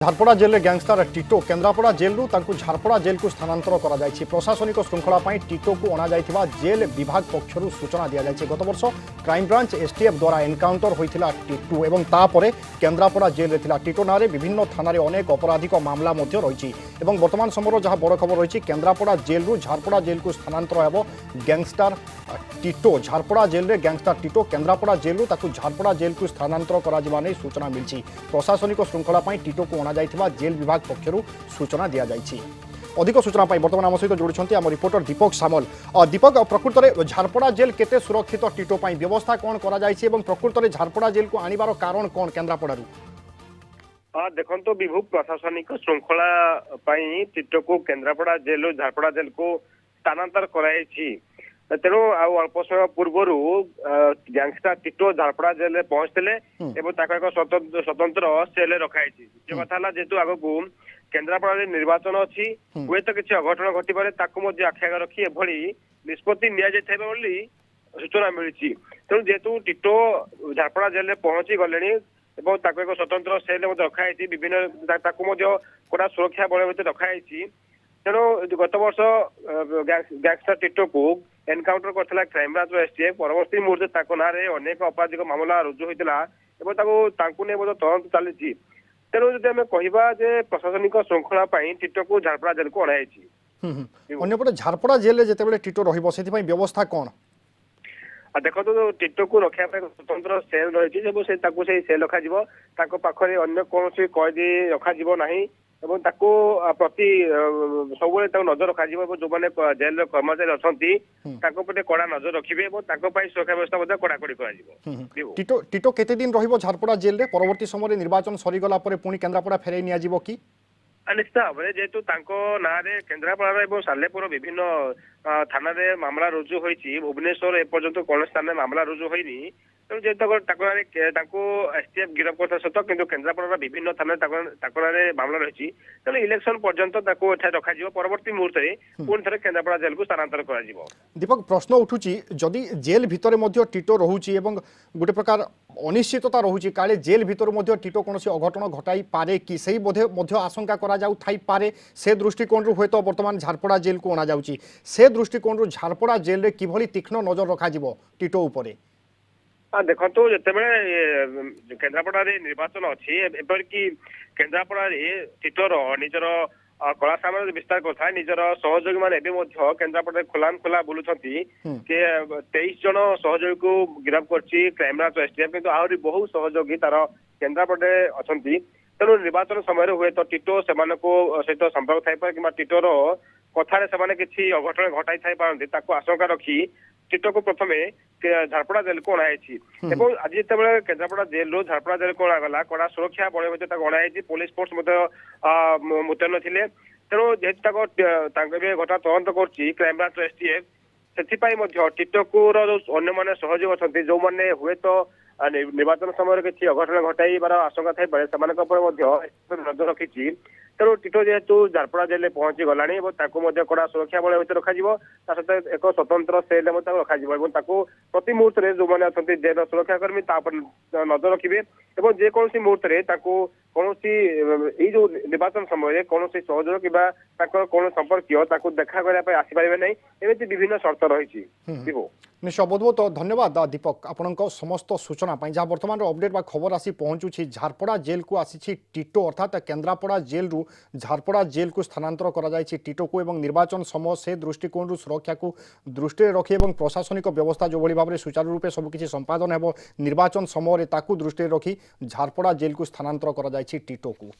Jharpada jail में gangster Tito Kendrapada जेलू Jharpada jail को स्थानांतर कर प्रशासनिक श्रृंखला टीटो को अणा जेल विभाग पक्षर सूचना दी जाए। गत वर्ष क्राइमब्रांच एसटीएफ द्वारा एनकाउंटर होता टीटू और तापर केन्द्रापड़ा जेल में टीटो ना विभिन्न थाना अनेक अपराधिक मामला रही। वर्तमान समय जहाँ बड़ खबर रही केन्द्रापड़ा जेलू झारपड़ा जेल को स्थानांतर हो गैंगस्टर टीटो झारपड़ा जेल में गैंगस्टर टीटो केन्द्रापड़ा जेलू झारपड़ा जेल को स्थानांतर कर सूचना मिली। प्रशासनिक श्रृंखला टीटो को अणा जेल विभाग पक्षर सूचना दी जाए। अधिक सूचना बर्तमान आम सहित जोड़ी आम रिपोर्टर दीपक सामल। दीपक, प्रकृत में झारपड़ा जेल केते सुरक्षित टीटो व्यवस्था कौन प्रकृत में झारपड़ा जेल को आनिबार कारण कौन केन्द्रापड़ारू? देखो विभु प्रशासनिक श्रृंखला टीटो को केन्द्रापड़ा जेल झारपड़ा जेल को स्थानांतर कराई। तेणु अल्प समय पूर्वर गैंगस्टर टीटो झारपड़ा जेल में पहुंचते एक स्वतंत्र सेल रखाई। कथा जेहेतु आगक केन्द्रापड़ा निर्वाचन अच्छी हुए तो किसी अघटन घटवे आख्या रखी एभली निष्पत्ति नि सूचना मिली। तेणु जेहेतु टीटो झारपड़ा जेल में पहुंची गले एक स्वतंत्र सेल रखाई विभिन्न कड़ा सुरक्षा बल रखाई। तेणु गत वर्ष गैंगस्टर टीटो को एनकाउंटर करथिला क्राइमब्रांच एसटीएफ परवर्ती मुहूर्त ना अनेक आपराधिक मामला रुजु होता तदंत चली। तेणु जब आम कहवा प्रशासनिक श्रृंखला टीटो को झारपड़ा जेल को अणाई। झारपड़ा जेल जिते टीटो व्यवस्था कौन? देखो तो टीटो को रखा स्वतंत्र सेल रही सेल रखा पाखे अन्य कौन कैदी रखा ना प्रति सब नजर रखा जो मैंने जेल कर्मचारी अच्छा कड़ा नजर रखिए सुरक्षा व्यवस्था कड़ाकड़ी कर। टीटो केते दिन रहिबो झारपड़ा जेल रे? परवर्ती समय निर्वाचन सरीगला पुणी केन्द्रापड़ा फेरई नि कि निश्चित भाव में जेहेतु ना केन्द्रापड़ा सालेपुर विभिन्न थाना मामला रुजु होती भुवनेश्वर एपर्यंत कौन स्थान में मामला रुजु होनी। तेणु जेहेतु एसटीएफ गिरफ कर सत कि केन्द्रापड़ा विभिन्न थाना मामला रही। तेणु इलेक्शन पर्यंत रखा परवर्ती मुहूर्त में पुणी थे केन्द्रापड़ा जेल को स्थानांतर कर। दीपक, प्रश्न उठुची जदि जेल भितर टीटो रोचे गोटे प्रकार अनिश्चितता रोचे काले जेल भितर टीटो कौन अघटन घटाई पारे कि सही बोधे आशंका करा पारे से दृष्टिकोण हुए तो वर्तमान झारपड़ा जेल को अणा जाउची से दृष्टिकोण झारपड़ा जेल रे किभली तीक्ष्ण नजर रखा टीटो उपरे? देखो जिते केन्द्रापड़ा निर्वाचन अच्छी एपरिकी केन्द्रापड़ा टीटोर निजर कला साम्राज्य विस्तार करता निजर सहयोगी मैंने केन्द्रापड़ा खोलाम खोला बुलूं 23 जन सहयोगी को गिरफ्त कर क्राइमब्रांच एसटीएफ किंतु आहरी बहु सहयोगी तार केन्द्रापड़े अच्छा। तेणु निर्वाचन समय हुए तो टीटो से सहित संपर्क थाई कि टीटोर कथार से किसी अघटन घटाई थाई पारती आशंका रखी टीटो को प्रथम झारपड़ा जेल को अणाई। आज जिते केन्द्रापड़ा जेल झारपड़ा जेल को अणागला कड़ा सुरक्षा बल अणाई पुलिस फोर्स मुतयन थे। तेणु जेहेतु घटना तदंत कर क्राइमब्रांच एसटीएफ से टीटो को अन्य मैंने सहयोग अच्छा जो मैंने हुए तो निर्वाचन समय किसी अघटन घटाइबार आशंका थाई नजर रखी। तेणु टीटो जेहेतु झारपड़ा जेल में पहुंची गला कड़ा सुरक्षा बल रखा सहित एक स्वतंत्र सेल रखा प्रति मुहूर्त में जो मैंने अच्छा जेल सुरक्षाकर्मी नजर रखिए जेको मुहूर्त में कौन जो निर्वाचन समय कौन सहयोग कि कौन संपर्क देखा करने आसपारे ना एमती विभिन्न शर्त रही। निश्चय बहुत बहुत धन्यवाद दीपक आपण समस्त सूचना जहाँ बर्तमान अपडेट बा खबर आसी पहुंचुछि। झारपड़ा जेल को आसी टीटो अर्थात केन्द्रापड़ा जेल रु झारपड़ा जेल को स्थानांतर करा टीटो को एवं निर्वाचन समय से दृष्टिकोण सुरक्षा को दृष्टि रखी और प्रशासनिक व्यवस्था जो भाव में सुचारू रूपे सबकि संपादन हो निर्वाचन समय दृष्टि रखी झारपड़ा जेल को स्थानांतर करा टीटो को।